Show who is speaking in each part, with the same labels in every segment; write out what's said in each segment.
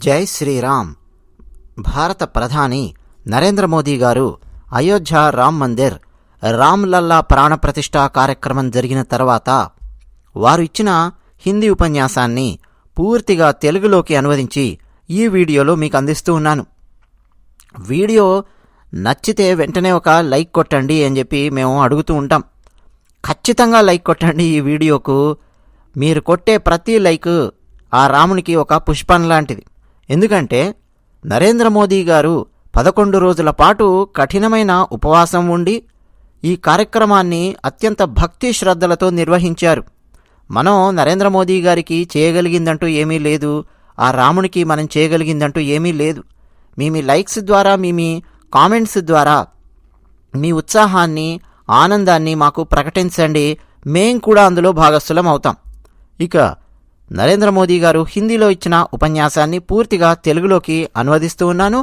Speaker 1: జై శ్రీరామ్. భారత ప్రధాని నరేంద్ర మోదీ గారు అయోధ్య రామ్ మందిర్ రామ్లల్లా ప్రాణప్రతిష్ఠ కార్యక్రమం జరిగిన తర్వాత వారు ఇచ్చిన హిందీ ఉపన్యాసాన్ని పూర్తిగా తెలుగులోకి అనువదించి ఈ వీడియోలో మీకు అందిస్తూ ఉన్నాను. వీడియో నచ్చితే వెంటనే ఒక లైక్ కొట్టండి అని చెప్పి మేము అడుగుతూ ఉంటాం. ఖచ్చితంగా లైక్ కొట్టండి. ఈ వీడియోకు మీరు కొట్టే ప్రతి లైక్ ఆ రామునికి ఒక పుష్పం లాంటిది. ఎందుకంటే నరేంద్ర మోదీ గారు 11 రోజుల పాటు కఠినమైన ఉపవాసం ఉండి ఈ కార్యక్రమాన్ని అత్యంత భక్తి శ్రద్ధలతో నిర్వహించారు. మనం నరేంద్ర మోదీ గారికి చేయగలిగిందంటూ ఏమీ లేదు, ఆ రామునికి మనం చేయగలిగిందంటూ ఏమీ లేదు. మీ లైక్స్ ద్వారా, మీ కామెంట్స్ ద్వారా మీ ఉత్సాహాన్ని, ఆనందాన్ని మాకు ప్రకటించండి. మేం కూడా అందులో భాగస్థులం అవుతాం. ఇక నరేంద్ర మోదీ గారు హిందీలో ఇచ్చిన ఉపన్యాసాన్ని పూర్తిగా తెలుగులోకి అనువదిస్తూ ఉన్నాను.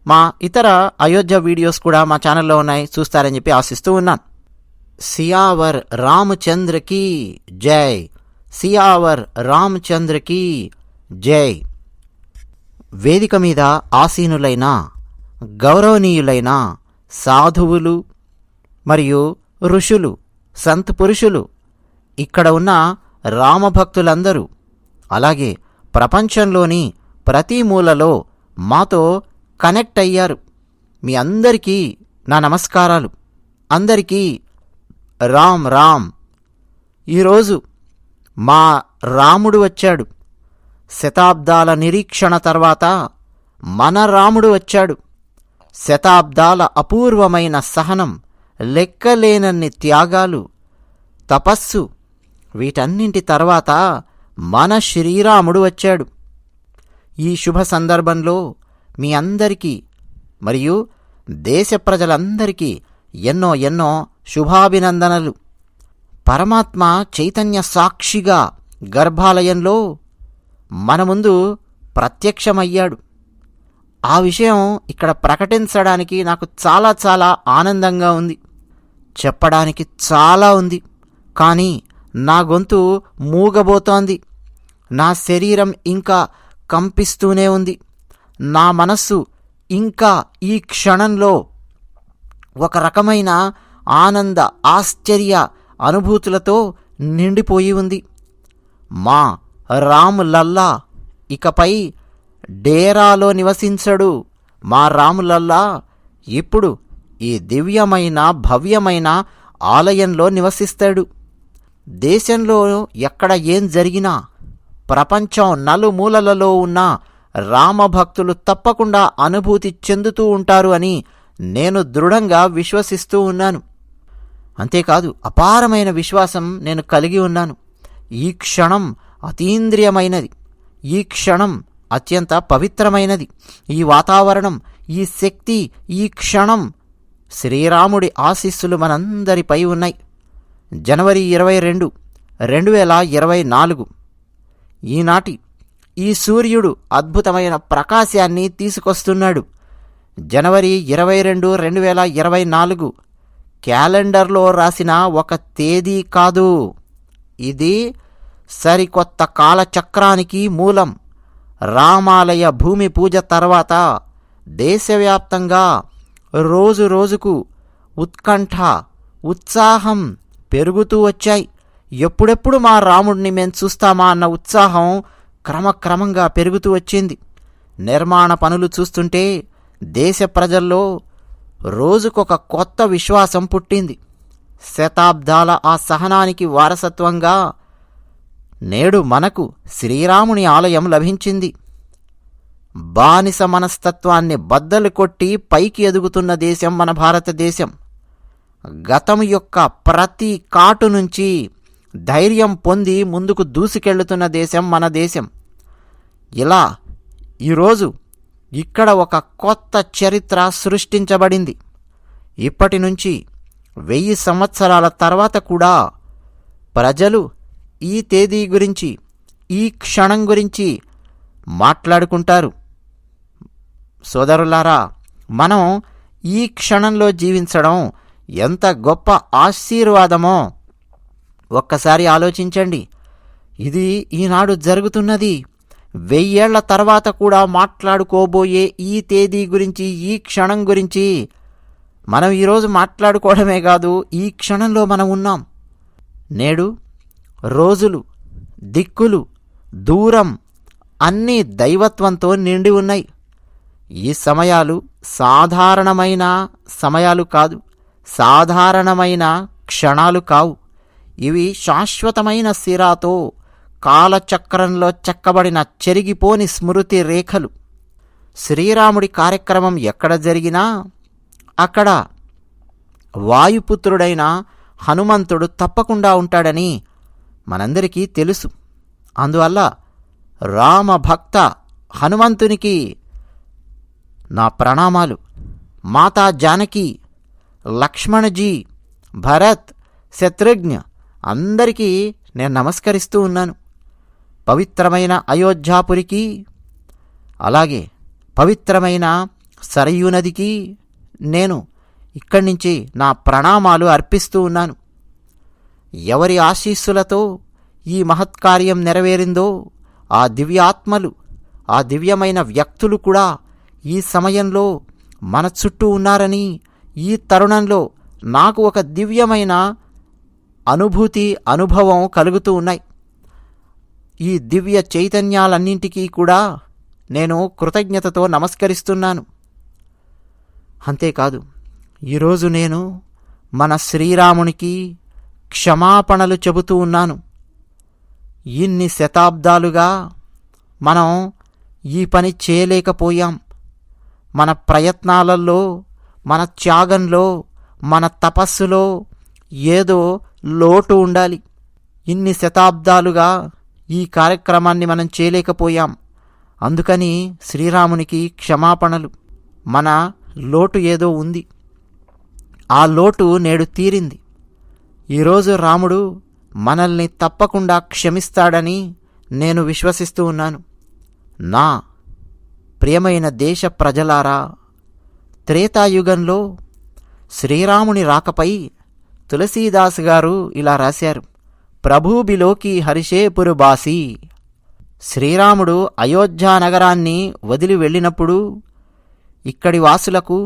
Speaker 1: మా ఇతర అయోధ్య వీడియోస్ కూడా మా ఛానల్లో ఉన్నాయి, చూస్తారని చెప్పి ఆశిస్తూ ఉన్నాను. సియావర్ రామచంద్రకి జై, సియావర్ రామచంద్రకి జై. వేదిక మీద ఆసీనులైన గౌరవనీయులైన సాధువులు మరియు ఋషులు, సంత్ పురుషులు, ఇక్కడ ఉన్న రామభక్తులందరూ, అలాగే ప్రపంచంలోని ప్రతి మూలలో మాతో కనెక్ట్ అయ్యారు. మీ అందరికీ నా నమస్కారాలు. అందరికీ రామ్ రామ్. ఈరోజు మా రాముడు వచ్చాడు. శతాబ్దాల నిరీక్షణ తర్వాత మన రాముడు వచ్చాడు. శతాబ్దాల అపూర్వమైన సహనం, లెక్కలేనన్ని త్యాగాలు, తపస్సు, వీటన్నింటి తర్వాత మన శ్రీరాముడు వచ్చాడు. ఈ శుభ సందర్భంలో మీ అందరికీ మరియు దేశ ప్రజలందరికీ ఎన్నో ఎన్నో శుభాభినందనలు. పరమాత్మ చైతన్య సాక్షిగా గర్భాలయంలో మన ముందు ప్రత్యక్షమయ్యాడు. ఆ విషయం ఇక్కడ ప్రకటించడానికి నాకు చాలా చాలా ఆనందంగా ఉంది. చెప్పడానికి చాలా ఉంది, కానీ నా గొంతు మూగబోతోంది. నా శరీరం ఇంకా కంపిస్తూనే ఉంది. నా మనస్సు ఇంకా ఈ క్షణంలో ఒక రకమైన ఆనంద, ఆశ్చర్య అనుభూతులతో నిండిపోయి ఉంది. మా రాములల్లా ఇకపై డేరాలో నివసించడు. మా రాములల్లా ఇప్పుడు ఈ దివ్యమైన, భవ్యమైన ఆలయంలో నివసిస్తాడు. దేశంలో ఎక్కడ ఏం జరిగినా, ప్రపంచం నలుమూలలలో ఉన్న రామభక్తులు తప్పకుండా అనుభూతి చెందుతూ ఉంటారు అని నేను దృఢంగా విశ్వసిస్తూ ఉన్నాను. అంతేకాదు, అపారమైన విశ్వాసం నేను కలిగి ఉన్నాను. ఈ క్షణం అతీంద్రియమైనది. ఈ క్షణం అత్యంత పవిత్రమైనది. ఈ వాతావరణం, ఈ శక్తి, ఈ క్షణం శ్రీరాముడి ఆశీస్సులు మనందరిపై ఉన్నాయి. జనవరి 22, 2024 ఈనాటి ఈ సూర్యుడు అద్భుతమైన ప్రకాశాన్ని తీసుకొస్తున్నాడు. జనవరి 22, 2024 క్యాలెండర్లో రాసిన ఒక తేదీ కాదు. ఇది సరికొత్త కాలచక్రానికి మూలం. రామాలయ భూమి పూజ తర్వాత దేశవ్యాప్తంగా రోజు రోజుకు ఉత్కంఠ, ఉత్సాహం పెరుగుతూ వచ్చాయి. ఎప్పుడెప్పుడు మా రాముడిని మేము చూస్తామా అన్న ఉత్సాహం క్రమక్రమంగా పెరుగుతూ వచ్చింది. నిర్మాణ పనులు చూస్తుంటే దేశ ప్రజల్లో రోజుకొక కొత్త విశ్వాసం పుట్టింది. శతాబ్దాల ఆ సహనానికి వారసత్వంగా నేడు మనకు శ్రీరాముని ఆలయం లభించింది. బానిస మనస్తత్వాన్ని బద్దలు కొట్టి పైకి ఎదుగుతున్న దేశం మన భారతదేశం. గతం యొక్క ప్రతి కాటు నుంచి ధైర్యం పొంది ముందుకు దూసుకెళ్తున్న దేశం మన దేశం. ఇలా ఈరోజు ఇక్కడ ఒక కొత్త చరిత్ర సృష్టించబడింది. ఇప్పటి నుంచి 1000 సంవత్సరాల తర్వాత కూడా ప్రజలు ఈ తేదీ గురించి, ఈ క్షణం గురించి మాట్లాడుకుంటారు. సోదరులారా, మనం ఈ క్షణంలో జీవించడం ఎంత గొప్ప ఆశీర్వాదమో ఒక్కసారి ఆలోచించండి. ఇది ఈనాడు జరుగుతున్నది. 1000 ఏళ్ల తర్వాత కూడా మాట్లాడుకోబోయే ఈ తేదీ గురించి, ఈ క్షణం గురించి మనం ఈరోజు మాట్లాడుకోవడమే కాదు, ఈ క్షణంలో మనం ఉన్నాం. నేడు రోజులు, దిక్కులు, దూరం అన్నీ దైవత్వంతో నిండి ఉన్నాయి. ఈ సమయాలు సాధారణమైన సమయాలు కాదు, సాధారణమైన క్షణాలు కావు. ఇవి శాశ్వతమైన సిరాతో కాలచక్రంలో చెక్కబడిన చెరిగిపోని స్మృతి రేఖలు. శ్రీరాముడి కార్యక్రమం ఎక్కడ జరిగినా అక్కడ వాయుపుత్రుడైన హనుమంతుడు తప్పకుండా ఉంటాడని మనందరికీ తెలుసు. అందువల్ల రామభక్త హనుమంతునికి నా ప్రణామాలు. మాతా జానకి, లక్ష్మణజీ, భరత్, శత్రుఘ్న అందరికీ నేను నమస్కరిస్తూ ఉన్నాను. పవిత్రమైన అయోధ్యాపురికి, అలాగే పవిత్రమైన సరయూ నదికి నేను ఇక్కడి నుంచి నా ప్రణామాలు అర్పిస్తూ ఉన్నాను. ఎవరి ఆశీస్సులతో ఈ మహత్కార్యం నెరవేరిందో ఆ దివ్యాత్మలు, ఆ దివ్యమైన వ్యక్తులు కూడా ఈ సమయంలో మన చుట్టూ ఉన్నారని, ఈ తరుణంలో నాకు ఒక దివ్యమైన అనుభూతి, అనుభవం కలుగుతూ ఉన్నాయి. ఈ దివ్య చైతన్యాలన్నింటికీ కూడా నేను కృతజ్ఞతతో నమస్కరిస్తున్నాను. అంతేకాదు, ఈరోజు నేను మన శ్రీరామునికి క్షమాపణలు చెబుతూ ఉన్నాను. ఇన్ని శతాబ్దాలుగా మనం ఈ పని చేయలేకపోయాం. మన ప్రయత్నాలలో, మన త్యాగంలో, మన తపస్సులో ఏదో లోటు ఉండాలి. ఇన్ని శతాబ్దాలుగా ఈ కార్యక్రమాన్ని మనం చేయలేకపోయాం. అందుకని శ్రీరామునికి క్షమాపణలు. మన లోటు ఏదో ఉంది, ఆ లోటు నేడు తీరింది. ఈరోజు రాముడు మనల్ని తప్పకుండా క్షమిస్తాడని నేను విశ్వసిస్తూ ఉన్నాను. నా ప్రియమైన దేశ ప్రజలారా, త్రేతాయుగంలో శ్రీరాముని రాకపై తులసీదాస్ గారు ఇలా రాశారు: ప్రభూబిలోకి హరిషే పురుబాసి. శ్రీరాముడు అయోధ్యా నగరాన్ని వదిలి వెళ్ళినప్పుడు ఇక్కడి వాసులకు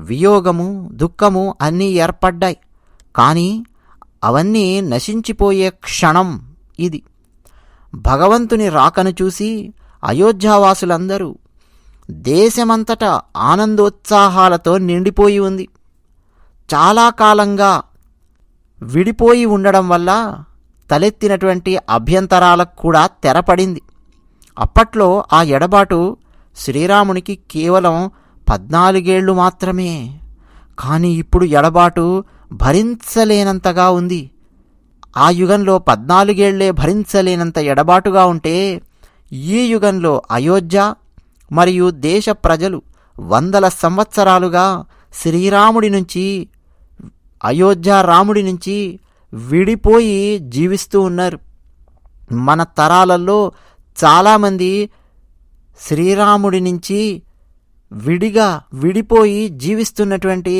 Speaker 1: వియోగము, దుఃఖము అన్నీ ఏర్పడ్డాయి. కానీ అవన్నీ నశించిపోయే క్షణం ఇది. భగవంతుని రాకను చూసి అయోధ్యావాసులందరూ దేశమంతటా ఆనందోత్సాహాలతో నిండిపోయి ఉంది. చాలా కాలంగా విడిపోయి ఉండడం వల్ల తలెత్తినటువంటి అభ్యంతరాలకు కూడా తెరపడింది. అప్పట్లో ఆ ఎడబాటు శ్రీరామునికి కేవలం 14 ఏళ్లు మాత్రమే. కానీ ఇప్పుడు ఎడబాటు భరించలేనంతగా ఉంది. ఆ యుగంలో 14 ఏళ్లే భరించలేనంత ఎడబాటుగా ఉంటే, ఈ యుగంలో అయోధ్య మరియు దేశ ప్రజలు 100 సంవత్సరాలుగా శ్రీరాముడి నుంచి, అయోధ్య రాముడి నుంచి విడిపోయి జీవిస్తూ ఉన్నారు. మన తరాలలో చాలామంది శ్రీరాముడి నుంచి విడిపోయి జీవిస్తున్నటువంటి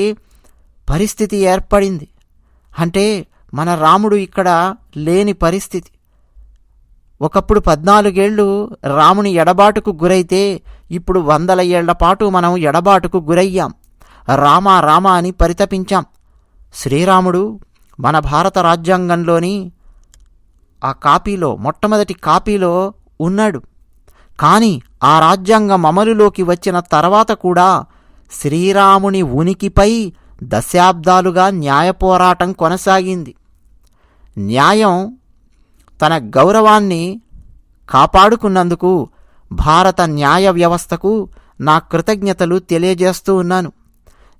Speaker 1: పరిస్థితి ఏర్పడింది. అంటే మన రాముడు ఇక్కడ లేని పరిస్థితి. ఒకప్పుడు 14 ఏళ్ళు రాముని ఎడబాటుకు గురైతే, ఇప్పుడు 100 ఏళ్ల పాటు మనం ఎడబాటుకు గురయ్యాం. రామా రామా అని పరితపించాం. శ్రీరాముడు మన భారత రాజ్యాంగంలోని ఆ కాపీలో, మొట్టమొదటి కాపీలో ఉన్నాడు. కానీ ఆ రాజ్యాంగం అమలులోకి వచ్చిన తర్వాత కూడా శ్రీరాముని ఉనికిపై దశాబ్దాలుగా న్యాయ పోరాటం కొనసాగింది. న్యాయం తన గౌరవాన్ని కాపాడుకున్నందుకు భారత న్యాయ వ్యవస్థకు నా కృతజ్ఞతలు తెలియజేస్తూ ఉన్నాను.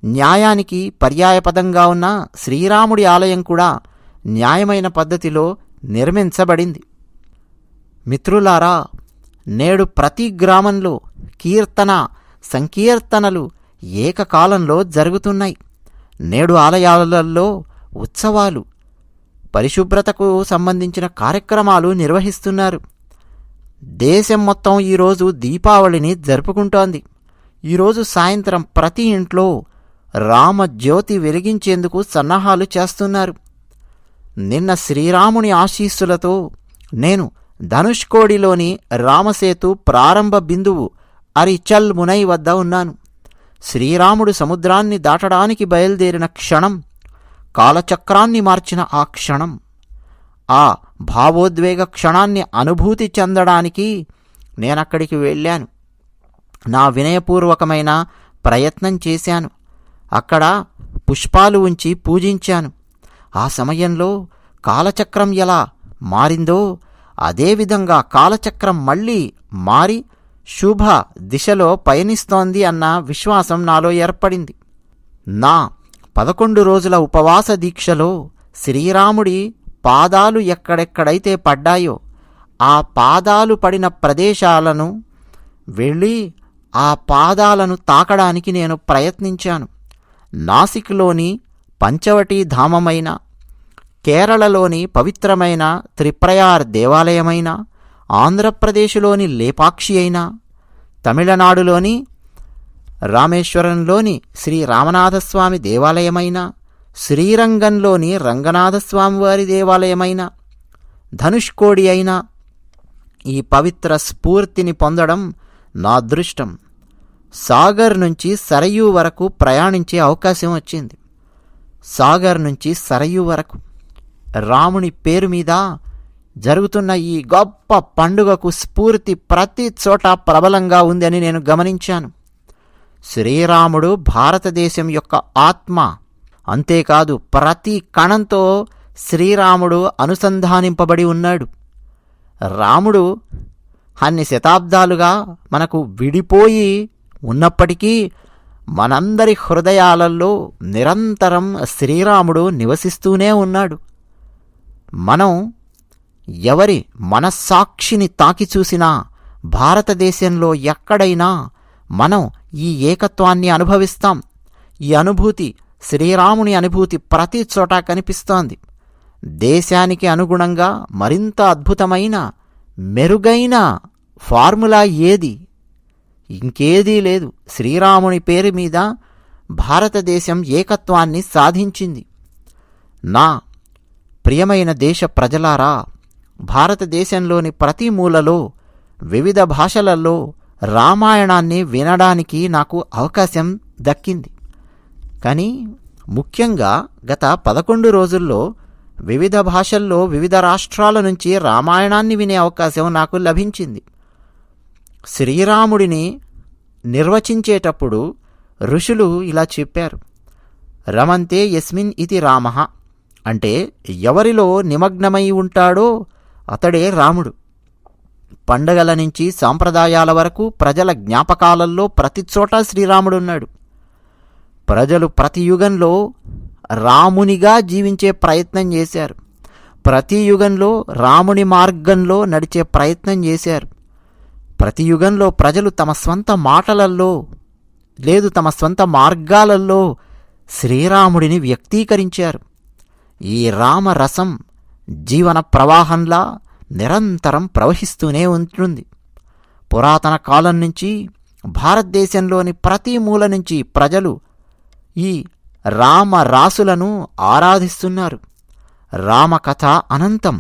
Speaker 1: న్యాయానికి పర్యాయపదంగా ఉన్న శ్రీరాముడి ఆలయం కూడా న్యాయమైన పద్ధతిలో నిర్మించబడింది. మిత్రులారా, నేడు ప్రతి గ్రామంలో కీర్తన, సంకీర్తనలు ఏకకాలంలో జరుగుతున్నాయి. నేడు ఆలయాలలో ఉత్సవాలు, పరిశుభ్రతకు సంబంధించిన కార్యక్రమాలు నిర్వహిస్తున్నారు. దేశం మొత్తం ఈరోజు దీపావళిని జరుపుకుంటోంది. ఈరోజు సాయంత్రం ప్రతి ఇంట్లో రామజ్యోతి వెలిగించేందుకు సన్నాహాలు చేస్తున్నారు. నిన్న శ్రీరాముని ఆశీస్సులతో నేను ధనుష్కోడిలోని రామసేతు ప్రారంభ బిందువు అరిచల్ మునై వద్ద ఉన్నాను. శ్రీరాముడు సముద్రాన్ని దాటడానికి బయలుదేరిన క్షణం, కాలచక్రాన్ని మార్చిన ఆ క్షణం, ఆ భావోద్వేగ క్షణాన్ని అనుభూతి చెందడానికి నేనక్కడికి వెళ్ళాను. నా వినయపూర్వకమైన ప్రయత్నం చేశాను. అక్కడ పుష్పాలు ఉంచి పూజించాను. ఆ సమయంలో కాలచక్రం ఎలా మారిందో అదేవిధంగా కాలచక్రం మళ్ళీ మారి శుభ దిశలో పయనిస్తోంది అన్న విశ్వాసం నాలో ఏర్పడింది. నా 11 రోజుల ఉపవాస దీక్షలో శ్రీరాముడి పాదాలు ఎక్కడెక్కడైతే పడ్డాయో ఆ పాదాలు పడిన ప్రదేశాలను వెళ్ళి ఆ పాదాలను తాకడానికి నేను ప్రయత్నించాను. నాసిక్లోని పంచవటీ ధామమైన, కేరళలోని పవిత్రమైన త్రిప్రయార్ దేవాలయమైన, ఆంధ్రప్రదేశ్లోని లేపాక్షి అయినా, తమిళనాడులోని రామేశ్వరంలోని శ్రీ రామనాథస్వామి దేవాలయమైన, శ్రీరంగంలోని రంగనాథస్వామివారి దేవాలయమైన, ధనుష్కోడి అయినా ఈ పవిత్ర స్ఫూర్తిని పొందడం నా అదృష్టం. సాగర్ నుంచి సరయూ వరకు ప్రయాణించే అవకాశం వచ్చింది. సాగర్ నుంచి సరయూ వరకు రాముని పేరు మీద జరుగుతున్న ఈ గొప్ప పండుగకు స్ఫూర్తి ప్రతి చోట ప్రబలంగా ఉందని నేను గమనించాను. శ్రీరాముడు భారతదేశం యొక్క ఆత్మ. అంతేకాదు, ప్రతి కణంతో శ్రీరాముడు అనుసంధానింపబడి ఉన్నాడు. రాముడు అన్ని శతాబ్దాలుగా మనకు విడిపోయి ఉన్నప్పటికీ మనందరి హృదయాలలో నిరంతరం శ్రీరాముడు నివసిస్తూనే ఉన్నాడు. మనం ఎవరి మనస్సాక్షిని తాకి చూసినా భారతదేశంలో ఎక్కడైనా మనం ఈ ఏకత్వాన్ని అనుభవిస్తాం. ఈ అనుభూతి, శ్రీరాముని అనుభూతి ప్రతి చోట కనిపిస్తోంది. దేశానికి అనుగుణంగా మరింత అద్భుతమైన, మెరుగైన ఫార్ములా ఏది? ఇంకేదీ లేదు. శ్రీరాముని పేరు మీద భారతదేశం ఏకత్వాన్ని సాధించింది. నా ప్రియమైన దేశ ప్రజలారా, భారతదేశంలోని ప్రతి మూలలో వివిధ భాషలలో రామాయణాన్ని వినడానికి నాకు అవకాశం దక్కింది. కానీ ముఖ్యంగా గత 11 రోజుల్లో వివిధ భాషల్లో వివిధ రాష్ట్రాల నుంచి రామాయణాన్ని వినే అవకాశం నాకు లభించింది. శ్రీరాముడిని నిర్వచించేటప్పుడు ఋషులు ఇలా చెప్పారు: రమంతే యస్మిన్ ఇతి రామః, అంటే ఎవరిలో నిమగ్నమై ఉంటాడో అతడే రాముడు. పండగల నుంచి సాంప్రదాయాల వరకు ప్రజల జ్ఞాపకాలలో ప్రతి చోట శ్రీరాముడున్నాడు. ప్రజలు ప్రతి యుగంలో రామునిగా జీవించే ప్రయత్నం చేశారు. ప్రతి యుగంలో రాముని మార్గంలో నడిచే ప్రయత్నం చేశారు. ప్రతి యుగంలో ప్రజలు తమ స్వంత మాటలల్లో లేదు తమ స్వంత మార్గాలలో శ్రీరాముడిని వ్యక్తీకరించారు. ఈ రామరసం జీవన ప్రవాహంలా నిరంతరం ప్రవహిస్తూనే ఉంటుంది. పురాతన కాలం నుంచి భారతదేశంలోని ప్రతి మూల నుంచి ప్రజలు ఈ రామరాసులను ఆరాధిస్తున్నారు. రామకథ అనంతం,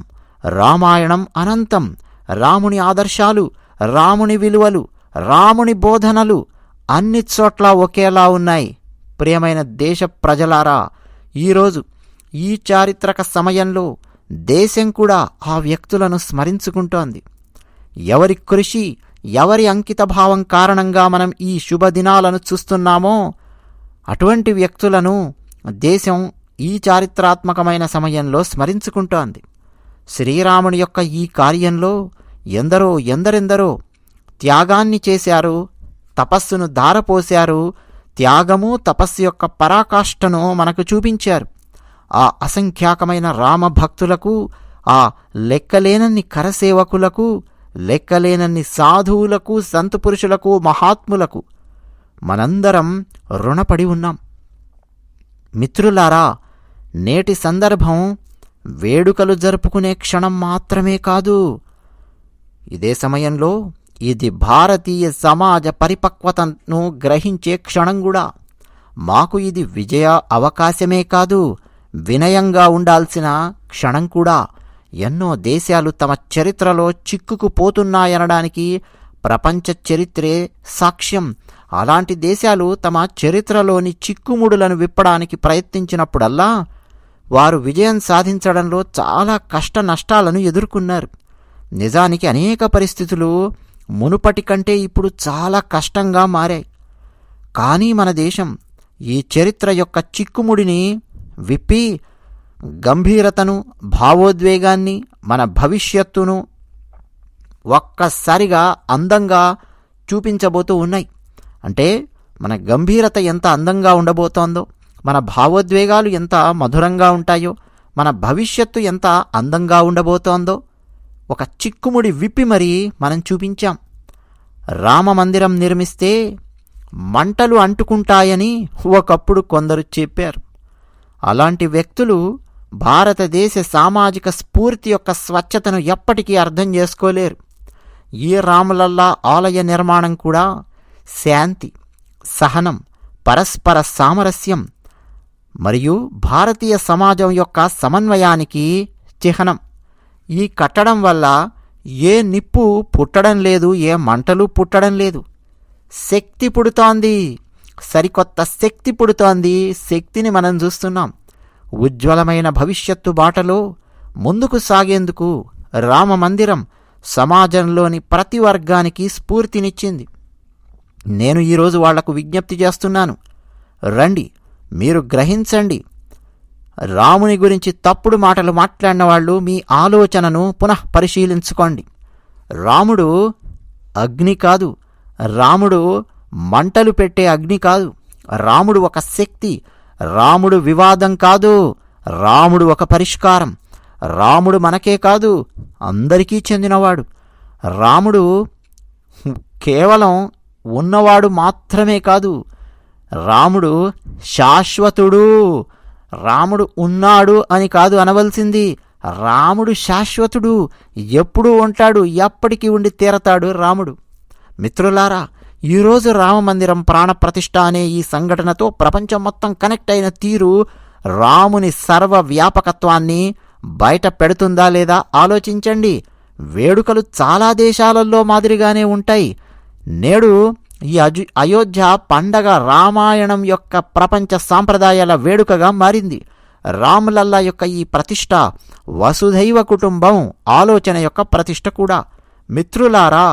Speaker 1: రామాయణం అనంతం. రాముని ఆదర్శాలు, రాముని విలువలు, రాముని బోధనలు అన్ని చోట్ల ఒకేలా ఉన్నాయి. ప్రియమైన దేశ ప్రజలారా, ఈరోజు ఈ చారిత్రక సమయంలో దేశం కూడా ఆ వ్యక్తులను స్మరించుకుంటోంది. ఎవరి కృషి, ఎవరి అంకితభావం కారణంగా మనం ఈ శుభదినాలను చూస్తున్నామో అటువంటి వ్యక్తులను దేశం ఈ చారిత్రాత్మకమైన సమయంలో స్మరించుకుంటోంది. శ్రీరాముని యొక్క ఈ కార్యంలో ఎందరెందరో త్యాగాన్ని చేశారు, తపస్సును ధారపోశారు. త్యాగము, తపస్సు యొక్క పరాకాష్ఠను మనకు చూపించారు. ఆ అసంఖ్యాకమైన రామభక్తులకు, ఆ లెక్కలేనన్ని కరసేవకులకు, లెక్కలేనన్ని సాధువులకు, సంతపురుషులకు, మహాత్ములకు మనందరం రుణపడి ఉన్నాం. మిత్రులారా, నేటి సందర్భం వేడుకలు జరుపుకునే క్షణం మాత్రమే కాదు. ఇదే సమయంలో ఇది భారతీయ సమాజ పరిపక్వతను గ్రహించే క్షణం కూడా. మాకు ఇది విజయ అవకాశమే కాదు, వినయంగా ఉండాల్సిన క్షణం కూడా. ఎన్నో దేశాలు తమ చరిత్రలో చిక్కుకుపోతున్నాయనడానికి ప్రపంచ చరిత్రే సాక్ష్యం. అలాంటి దేశాలు తమ చరిత్రలోని చిక్కుముడులను విప్పడానికి ప్రయత్నించినప్పుడల్లా వారు విజయం సాధించడంలో చాలా కష్ట నష్టాలను ఎదుర్కొన్నారు. నిజానికి అనేక పరిస్థితులు మునుపటి కంటే ఇప్పుడు చాలా కష్టంగా మారాయి. కానీ మన దేశం ఈ చరిత్ర యొక్క చిక్కుముడిని విప్పి గంభీరతను, భావోద్వేగాన్ని, మన భవిష్యత్తును ఒక్కసారిగా అందంగా చూపించబోతూ ఉన్నాయి. అంటే మన గంభీరత ఎంత అందంగా ఉండబోతోందో, మన భావోద్వేగాలు ఎంత మధురంగా ఉంటాయో, మన భవిష్యత్తు ఎంత అందంగా ఉండబోతోందో ఒక చిక్కుముడి విప్పి మరీ మనం చూపించాం. రామమందిరం నిర్మిస్తే మంటలు అంటుకుంటాయని ఒకప్పుడు కొందరు చెప్పారు. అలాంటి వ్యక్తులు భారతదేశ సామాజిక స్ఫూర్తి యొక్క స్వచ్ఛతను ఎప్పటికీ అర్థం చేసుకోలేరు. ఈ రాములల్లా ఆలయ నిర్మాణం కూడా శాంతి, సహనం, పరస్పర సామరస్యం మరియు భారతీయ సమాజం యొక్క సమన్వయానికి చిహ్నం. ఈ కట్టడం వల్ల ఏ నిప్పు పుట్టడం లేదు, ఏ మంటలు పుట్టడం లేదు. శక్తి పుడుతోంది, సరికొత్త శక్తి పుడుతోంది. శక్తిని మనం చూస్తున్నాం. ఉజ్వలమైన భవిష్యత్తు బాటలో ముందుకు సాగేందుకు రామమందిరం సమాజంలోని ప్రతి వర్గానికి స్ఫూర్తినిచ్చింది. నేను ఈరోజు వాళ్లకు విజ్ఞప్తి చేస్తున్నాను, రండి, మీరు గ్రహించండి. రాముని గురించి తప్పుడు మాటలు మాట్లాడిన వాళ్ళు మీ ఆలోచనను పునః పరిశీలించుకోండి. రాముడు అగ్ని కాదు, రాముడు మంటలు పెట్టే అగ్ని కాదు. రాముడు ఒక శక్తి. రాముడు వివాదం కాదు, రాముడు ఒక పరిష్కారం. రాముడు మనకే కాదు, అందరికీ చెందినవాడు. రాముడు కేవలం ఉన్నవాడు మాత్రమే కాదు, రాముడు శాశ్వతుడు. రాముడు ఉన్నాడు అని కాదు అనవలసింది, రాముడు శాశ్వతుడు. ఎప్పుడూ ఉంటాడు, ఎప్పటికీ ఉండి తీరతాడు రాముడు. మిత్రులారా, ఈరోజు రామమందిరం ప్రాణప్రతిష్ఠ అనే ఈ సంఘటనతో ప్రపంచం మొత్తం కనెక్ట్ అయిన తీరు రాముని సర్వవ్యాపకత్వాన్ని బయట పెడుతుందా లేదా ఆలోచించండి. వేడుకలు చాలా దేశాలలో మాదిరిగానే ఉంటాయి. నేడు ఈ అయోధ్య పండగ రామాయణం యొక్క ప్రపంచ సాంప్రదాయాల వేడుకగా మారింది. రాములల్లా యొక్క ఈ ప్రతిష్ఠ వసుధైవ కుటుంబం ఆలోచన యొక్క ప్రతిష్ఠ కూడా. మిత్రులారా,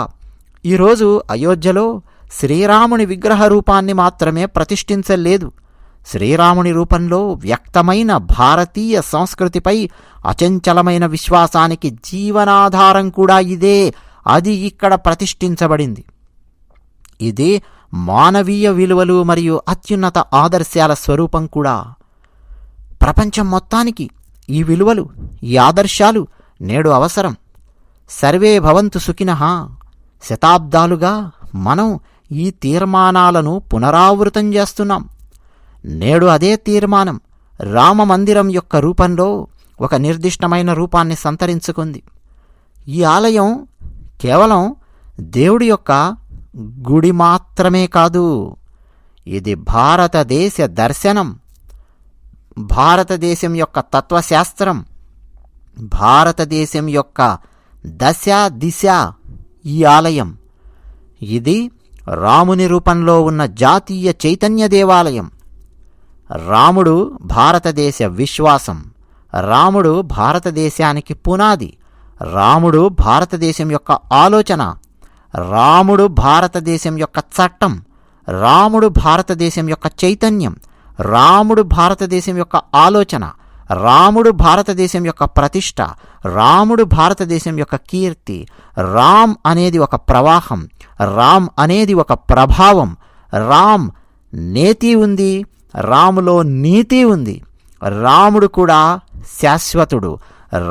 Speaker 1: ఈరోజు అయోధ్యలో శ్రీరాముని విగ్రహ రూపాన్ని మాత్రమే ప్రతిష్ఠించలేదు. శ్రీరాముని రూపంలో వ్యక్తమైన భారతీయ సంస్కృతిపై అచంచలమైన విశ్వాసానికి జీవనాధారం కూడా ఇదే. అది ఇక్కడ ప్రతిష్ఠించబడింది. ఇది మానవీయ విలువలు మరియు అత్యున్నత ఆదర్శాల స్వరూపం కూడా. ప్రపంచం మొత్తానికి ఈ విలువలు, ఈ ఆదర్శాలు నేడు అవసరం. సర్వే భవంతు సుఖినః. శతాబ్దాలుగా మనం ఈ తీర్మానాలను పునరావృతం చేస్తున్నాం. నేడు అదే తీర్మానం రామమందిరం యొక్క రూపంలో ఒక నిర్దిష్టమైన రూపాన్ని సంతరించుకుంది. ఈ ఆలయం కేవలం దేవుడి యొక్క గుడి మాత్రమే కాదు, ఇది భారతదేశ దర్శనం, భారతదేశం యొక్క తత్వశాస్త్రం, భారతదేశం యొక్క దశ దిశ. ఈ ఆలయం ఇది రాముని రూపంలో ఉన్న జాతీయ చైతన్య దేవాలయం. రాముడు భారతదేశ విశ్వాసం, రాముడు భారతదేశానికి పునాది, రాముడు భారతదేశం యొక్క ఆలోచన, రాముడు భారతదేశం యొక్క చట్టం, రాముడు భారతదేశం యొక్క చైతన్యం, రాముడు భారతదేశం యొక్క ఆలోచన, రాముడు భారతదేశం యొక్క ప్రతిష్ట, రాముడు భారతదేశం యొక్క కీర్తి. రామ్ అనేది ఒక ప్రవాహం, రామ్ అనేది ఒక ప్రభావం. రామ్ నేతి ఉంది, రాములో నీతి ఉంది. రాముడు కూడా శాశ్వతుడు,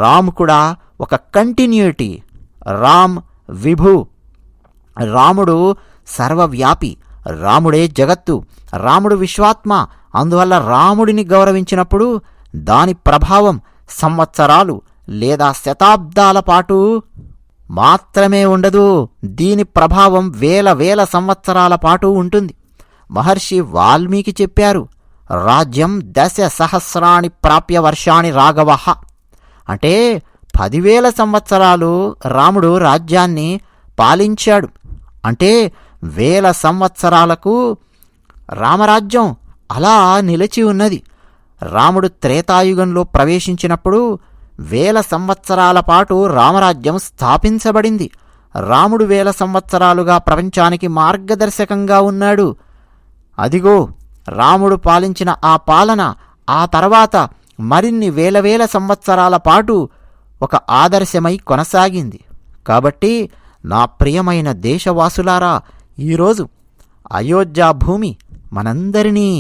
Speaker 1: రాము కూడా ఒక కంటిన్యూటీ. రామ్ విభు. రాముడు సర్వవ్యాపి, రాముడే జగత్తు, రాముడు విశ్వాత్మ. అందువల్ల రాముడిని గౌరవించినప్పుడు దాని ప్రభావం సంవత్సరాలు లేదా శతాబ్దాల పాటు మాత్రమే ఉండదు, దీని ప్రభావం వేల వేల సంవత్సరాల పాటు ఉంటుంది. మహర్షి వాల్మీకి చెప్పారు, రాజ్యం 10 సహస్రాణి ప్రాప్య వర్షాణి రాఘవ. అంటే 10,000 సంవత్సరాలు రాముడు రాజ్యాన్ని పాలించాడు. అంటే 1000 సంవత్సరాలకు రామరాజ్యం అలా నిలిచి ఉన్నది. రాముడు త్రేతాయుగంలో ప్రవేశించినప్పుడు 1000 సంవత్సరాల పాటు రామరాజ్యం స్థాపించబడింది. రాముడు 1000 సంవత్సరాలుగా ప్రపంచానికి మార్గదర్శకంగా ఉన్నాడు. అదిగో రాముడు పాలించిన ఆ పాలన ఆ తర్వాత మరిన్ని వేల సంవత్సరాల పాటు ఒక ఆదర్శమై కొనసాగింది. కాబట్టి నా ప్రియమైన దేశవాసులారా, ఈరోజు అయోధ్య భూమి మనందరినీ,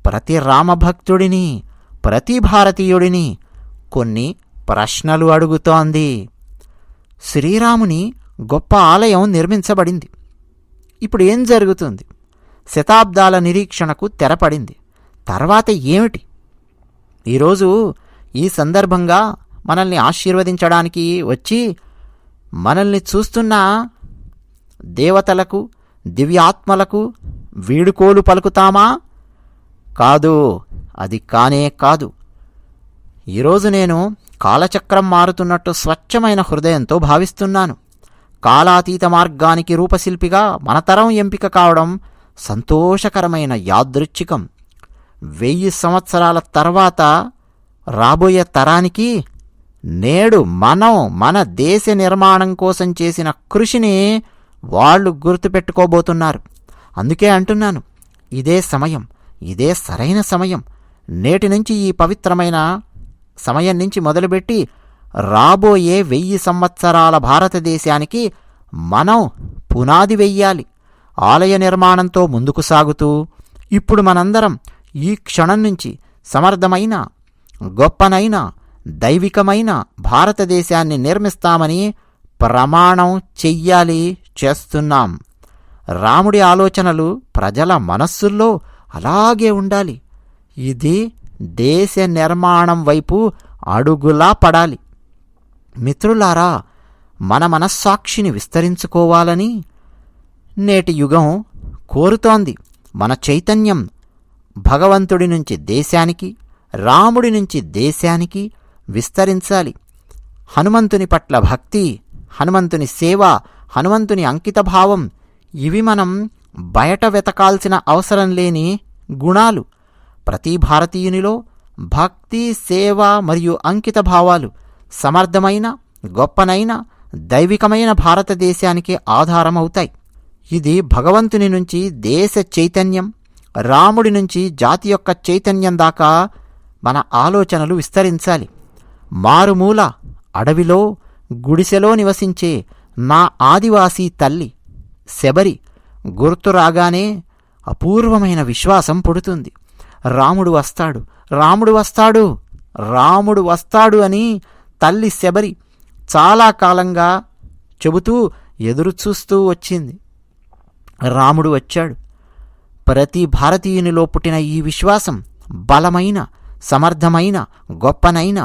Speaker 1: ప్రతి రామభక్తుడిని, ప్రతి భారతీయుడిని కొన్ని ప్రశ్నలు అడుగుతోంది. శ్రీరాముని గొప్ప ఆలయం నిర్మించబడింది. ఇప్పుడు ఏం జరుగుతుంది? శతాబ్దాల నిరీక్షణకు తెరపడింది. తర్వాత ఏమిటి? ఈరోజు ఈ సందర్భంగా మనల్ని ఆశీర్వదించడానికి వచ్చి మనల్ని చూస్తున్న దేవతలకు, దివ్యాత్మలకు వీడుకోలు పలుకుతామా? కాదు, అది కానే కాదు. ఈరోజు నేను కాలచక్రం మారుతున్నట్టు స్వచ్ఛమైన హృదయంతో భావిస్తున్నాను. కాలాతీత మార్గానికి రూపశిల్పిగా మన తరం ఎంపిక కావడం సంతోషకరమైన యాదృచ్ఛికం. 1000 సంవత్సరాల తర్వాత రాబోయే తరానికి నేడు మనం మన దేశ నిర్మాణం కోసం చేసిన కృషిని వాళ్ళు గుర్తుపెట్టుకోబోతున్నారు. అందుకే అంటున్నాను, ఇదే సమయం, ఇదే సరైన సమయం. నేటి నుంచి, ఈ పవిత్రమైన సమయం నుంచి మొదలుపెట్టి రాబోయే 1000 సంవత్సరాల భారతదేశానికి మనం పునాది వెయ్యాలి. ఆలయ నిర్మాణంతో ముందుకు సాగుతూ ఇప్పుడు మనందరం ఈ క్షణం నుంచి సమర్థమైన, గొప్పనైన, దైవికమైన భారతదేశాన్ని నిర్మిస్తామని ప్రమాణం చెయ్యాలి, చేస్తున్నాం. రాముడి ఆలోచనలు ప్రజల మనస్సుల్లో అలాగే ఉండాలి. ఇది దేశ నిర్మాణం వైపు అడుగులా పడాలి. మిత్రులారా, మన మనస్సాక్షిని విస్తరించుకోవాలని నేటి యుగం కోరుతోంది. మన చైతన్యం భగవంతుడి నుంచి దేశానికి, రాముడి నుంచి దేశానికి విస్తరించాలి. హనుమంతుని పట్ల భక్తి, హనుమంతుని సేవ, హనుమంతుని అంకితభావం ఇవి మనం బయట వెతకాల్సిన అవసరం లేని గుణాలు. ప్రతి భారతీయునిలో భక్తి, సేవ మరియు అంకిత భావాలు సమర్థమైన, గొప్పనైన, దైవికమైన భారతదేశానికి ఆధారమవుతాయి. ఇది భగవంతుని నుంచి దేశ చైతన్యం, రాముడి నుంచి జాతి యొక్క చైతన్యం దాకా మన ఆలోచనలు విస్తరించాలి. మారుమూల అడవిలో గుడిసెలో నివసించే నా ఆదివాసీ తల్లి శబరి గుర్తు రాగానే అపూర్వమైన విశ్వాసం పుడుతుంది. రాముడు వస్తాడు, రాముడు వస్తాడు, రాముడు వస్తాడు అని తల్లి శబరి చాలా కాలంగా చెబుతూ ఎదురుచూస్తూ వచ్చింది. రాముడు వచ్చాడు. ప్రతి భారతీయునిలో పుట్టిన ఈ విశ్వాసం బలమైన, సమర్థమైన, గొప్పనైన,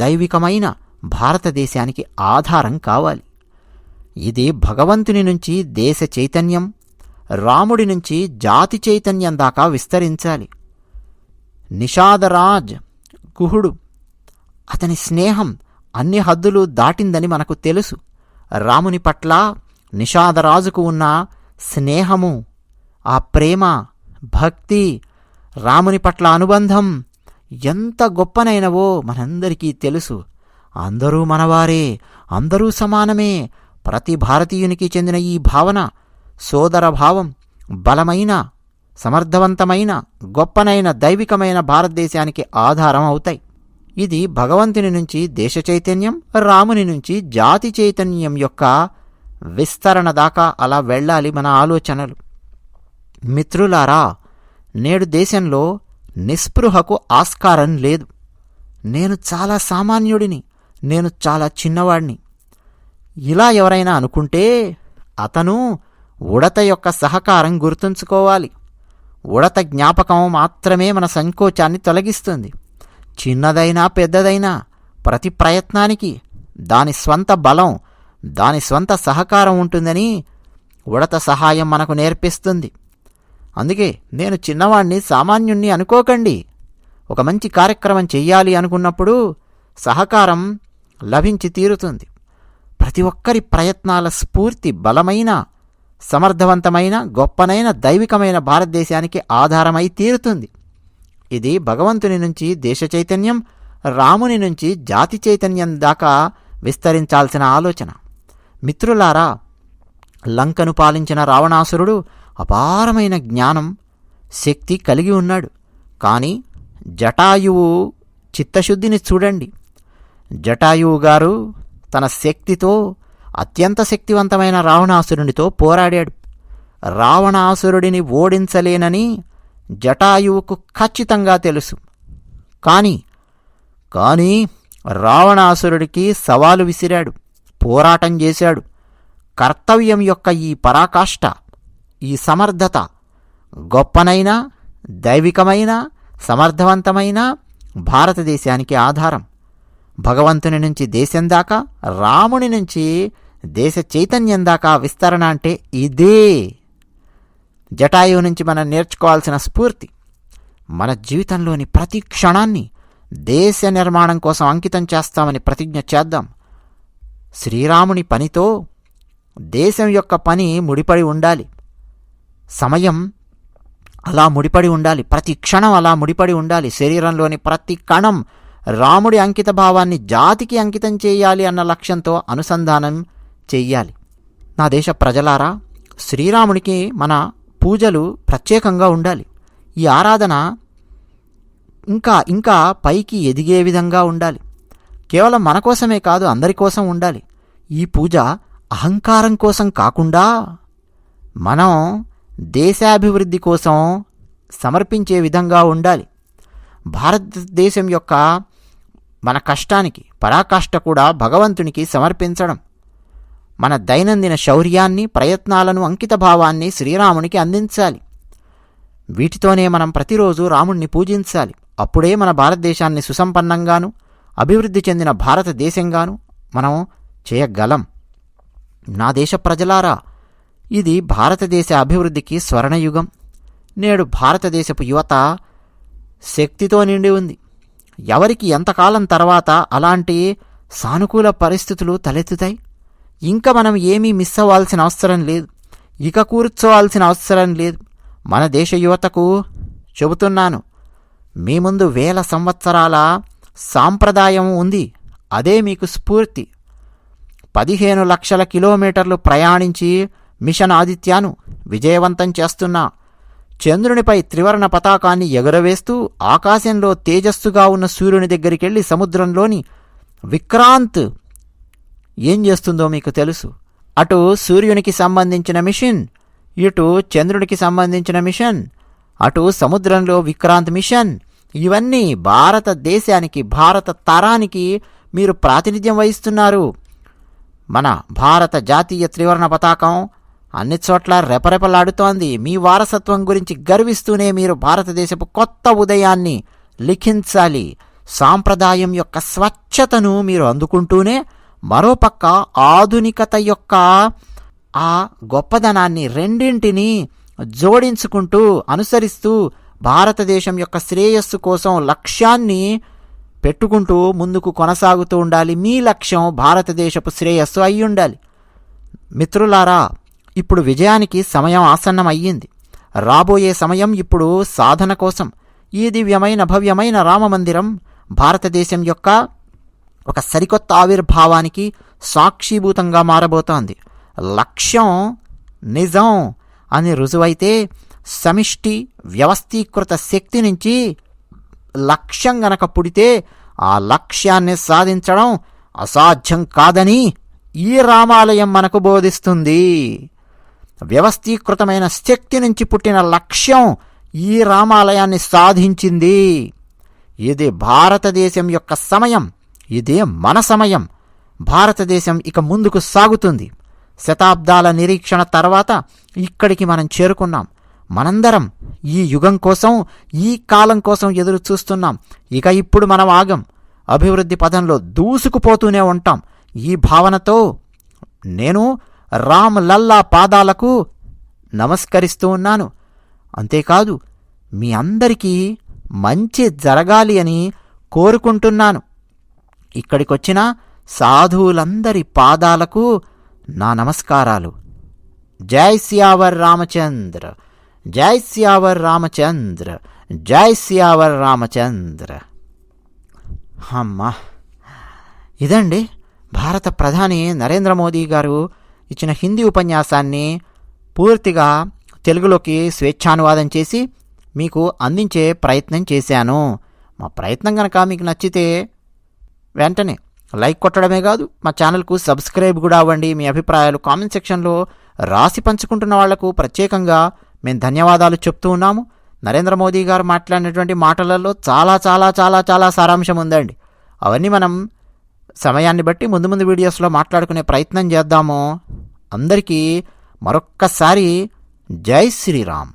Speaker 1: దైవికమైన భారతదేశానికి ఆధారం కావాలి. ఇది భగవంతుని నుంచి దేశ చైతన్యం, రాముడి నుంచి జాతి చైతన్యం దాకా విస్తరించాలి. నిషాదరాజ్ గుహుడు, అతని స్నేహం అన్ని హద్దులు దాటిందని మనకు తెలుసు. రాముని పట్ల నిషాదరాజుకు ఉన్న స్నేహము, ఆ ప్రేమ, భక్తి, రాముని పట్ల అనుబంధం ఎంత గొప్పనైనవో మనందరికీ తెలుసు. అందరూ మనవారే, అందరూ సమానమే. ప్రతి భారతీయునికి చెందిన ఈ భావన, సోదర భావం బలమైన, సమర్థవంతమైన, గొప్పనైన, దైవికమైన భారతదేశానికి ఆధారం అవుతాయి. ఇది భగవంతుని నుంచి దేశ చైతన్యం, రాముని నుంచి జాతి చైతన్యం యొక్క విస్తరణ దాకా అలా వెళ్ళాలి మన ఆలోచనలు. మిత్రులారా, నేడు దేశంలో నిస్పృహకు ఆస్కారం లేదు. నేను చాలా సామాన్యుడిని, నేను చాలా చిన్నవాడిని, ఇలా ఎవరైనా అనుకుంటే అతను ఉడత యొక్క సహకారం గుర్తుంచుకోవాలి. ఉడత జ్ఞాపకం మాత్రమే మన సంకోచాన్ని తొలగిస్తుంది. చిన్నదైనా పెద్దదైనా ప్రతి ప్రయత్నానికి దాని స్వంత బలం, దాని స్వంత సహకారం ఉంటుందని ఉడత సహాయం మనకు నేర్పిస్తుంది. అందుకే నేను చిన్నవాణ్ణి, సామాన్యుణ్ణి అనుకోకండి. ఒక మంచి కార్యక్రమం చెయ్యాలి అనుకున్నప్పుడు సహకారం లభించి తీరుతుంది. ప్రతి ఒక్కరి ప్రయత్నాల స్ఫూర్తి బలమైన, సమర్థవంతమైన, గొప్పనైన, దైవికమైన భారతదేశానికి ఆధారమై తీరుతుంది. ఇది భగవంతుని నుంచి దేశ చైతన్యం, రాముని నుంచి జాతి చైతన్యం దాకా విస్తరించాల్సిన ఆలోచన. మిత్రులారా, లంకను పాలించిన రావణాసురుడు అపారమైన జ్ఞానం, శక్తి కలిగి ఉన్నాడు. కానీ జటాయువు చిత్తశుద్ధిని చూడండి. జటాయువు గారు తన శక్తితో అత్యంత శక్తివంతమైన రావణాసురునితో పోరాడాడు. రావణాసురుడిని ఓడించలేనని జటాయువుకు ఖచ్చితంగా తెలుసు. కానీ రావణాసురుడికి సవాలు విసిరాడు, పోరాటం చేశాడు. కర్తవ్యం యొక్క ఈ పరాకాష్ఠ, ఈ సమర్థత గొప్పనైన, దైవికమైన, సమర్థవంతమైన భారతదేశానికి ఆధారం. భగవంతుని నుంచి దేశం దాకా, రాముని నుంచి దేశ చైతన్యం దాకా విస్తరణ అంటే ఇదే. జటాయువు నుంచి మనం నేర్చుకోవాల్సిన స్ఫూర్తి. మన జీవితంలోని ప్రతి క్షణాన్ని దేశ నిర్మాణం కోసం అంకితం చేస్తామని ప్రతిజ్ఞ చేద్దాం. శ్రీరాముని పనితో దేశం యొక్క పని ముడిపడి ఉండాలి. సమయం అలా ముడిపడి ఉండాలి, ప్రతి క్షణం అలా ముడిపడి ఉండాలి. శరీరంలోని ప్రతి కణం రాముడి అంకిత భావాన్ని జాతికి అంకితం చేయాలి అన్న లక్ష్యంతో అనుసంధానం చెయ్యాలి. నా దేశ ప్రజలారా, శ్రీరామునికి మన పూజలు ప్రత్యేకంగా ఉండాలి. ఈ ఆరాధన ఇంకా పైకి ఎదిగే విధంగా ఉండాలి. కేవలం మన కోసమే కాదు, అందరి కోసం ఉండాలి. ఈ పూజ అహంకారం కోసం కాకుండా మనం దేశాభివృద్ధి కోసం సమర్పించే విధంగా ఉండాలి. భారతదేశం యొక్క మన కష్టానికి పరాకాష్ఠ కూడా భగవంతునికి సమర్పించడం. మన దైనందిన శౌర్యాన్ని, ప్రయత్నాలను, అంకిత భావాన్ని శ్రీరామునికి అందించాలి. వీటితోనే మనం ప్రతిరోజు రాముణ్ణి పూజించాలి. అప్పుడే మన భారతదేశాన్ని సుసంపన్నంగాను, అభివృద్ధి చెందిన భారతదేశంగాను మనం చేయగలం. నా దేశ ప్రజలారా, ఇది భారతదేశ అభివృద్ధికి స్వర్ణయుగం. నేడు భారతదేశపు యువత శక్తితో నిండి ఉంది. ఎవరికి ఎంతకాలం తర్వాత అలాంటి సానుకూల పరిస్థితులు తలెత్తుతాయి? ఇంకా మనం ఏమీ మిస్ అవ్వాల్సిన అవసరం లేదు, ఇక కూర్చోవాల్సిన అవసరం లేదు. మన దేశ యువతకు చెబుతున్నాను, మీ ముందు 1000 సంవత్సరాల సాంప్రదాయం ఉంది. అదే మీకు స్ఫూర్తి. 15 లక్షల కిలోమీటర్లు ప్రయాణించి మిషన్ ఆదిత్యను విజయవంతం చేస్తున్నా, చంద్రునిపై త్రివర్ణ పతాకాన్ని ఎగురవేస్తూ ఆకాశంలో తేజస్సుగా ఉన్న సూర్యుని దగ్గరికెళ్ళి సముద్రంలోని విక్రాంత్ ఏం చేస్తుందో మీకు తెలుసు. అటు సూర్యునికి సంబంధించిన మిషన్, ఇటు చంద్రునికి సంబంధించిన మిషన్, అటు సముద్రంలో విక్రాంత్ మిషన్. ఇవన్నీ భారతదేశానికి, భారత తరానికి మీరు ప్రాతినిధ్యం వహిస్తున్నారు. మన భారత జాతీయ త్రివర్ణ పతాకం అన్ని చోట్ల రెపరెపలాడుతోంది. మీ వారసత్వం గురించి గర్విస్తూనే మీరు భారతదేశపు కొత్త ఉదయాన్ని లిఖించాలి. సాంప్రదాయం యొక్క స్వచ్ఛతను మీరు అందుకుంటూనే మరోపక్క ఆధునికత యొక్క ఆ గొప్పదనాన్ని రెండింటినీ జోడించుకుంటూ, అనుసరిస్తూ భారతదేశం యొక్క శ్రేయస్సు కోసం లక్ష్యాన్ని పెట్టుకుంటూ ముందుకు కొనసాగుతూ ఉండాలి. మీ లక్ష్యం భారతదేశపు శ్రేయస్సు అయి ఉండాలి. మిత్రులారా, ఇప్పుడు విజయానికి సమయం ఆసన్నం అయ్యింది. రాబోయే సమయం ఇప్పుడు సాధన కోసం. ఈ దివ్యమైన భవ్యమైన రామమందిరం భారతదేశం యొక్క ఒక సరికొత్త ఆవిర్భావానికి సాక్షిభూతంగా మారబోతోంది. లక్ష్యం నిజం అని రుజువైతే సమిష్టి వ్యవస్థీకృత శక్తి నుంచి లక్ష్యం గనక పుడితే ఆ లక్ష్యాన్ని సాధించడం అసాధ్యం కాదని ఈ రామాలయం మనకు బోధిస్తుంది. వ్యవస్థీకృతమైన శక్తి నుంచి పుట్టిన లక్ష్యం ఈ రామాలయాన్ని సాధించింది. ఇది భారతదేశం యొక్క సమయం, ఇదే మన సమయం. భారతదేశం ఇక ముందుకు సాగుతుంది. శతాబ్దాల నిరీక్షణ తర్వాత ఇక్కడికి మనం చేరుకున్నాం. మనందరం ఈ యుగం కోసం, ఈ కాలం కోసం ఎదురు చూస్తున్నాం. ఇక ఇప్పుడు మనం ఆగం. అభివృద్ధి పదంలో దూసుకుపోతూనే ఉంటాం. ఈ భావనతో నేను రామ్ లల్లా పాదాలకు నమస్కరిస్తూ ఉన్నాను. అంతేకాదు, మీ అందరికీ మంచి జరగాలి అని కోరుకుంటున్నాను. ఇక్కడికొచ్చిన సాధువులందరి పాదాలకు నా నమస్కారాలు. జై సియావర్ రామచంద్ర, జై సియావర్ రామచంద్ర, జై సియావర్ రామచంద్ర. అమ్మా, ఇదండి భారత ప్రధాని నరేంద్ర మోదీ గారు ఇచ్చిన హిందీ ఉపన్యాసాన్ని పూర్తిగా తెలుగులోకి స్వేచ్ఛానువాదం చేసి మీకు అందించే ప్రయత్నం చేశాను. మా ప్రయత్నం కనుక మీకు నచ్చితే వెంటనే లైక్ కొట్టడమే కాదు, మా ఛానల్కు సబ్స్క్రైబ్ కూడా అవ్వండి. మీ అభిప్రాయాలు కామెంట్ సెక్షన్లో రాసి పంచుకుంటున్న వాళ్లకు ప్రత్యేకంగా మేము ధన్యవాదాలు చెప్తూ ఉన్నాము. నరేంద్ర మోదీ గారు మాట్లాడినటువంటి మాటలలో చాలా చాలా చాలా చాలా సారాంశం ఉందండి. అవన్నీ మనం సమయాన్ని బట్టి ముందు ముందు వీడియోస్లో మాట్లాడుకునే ప్రయత్నం చేద్దాము. అందరికీ మరొక్కసారి జై శ్రీరామ్.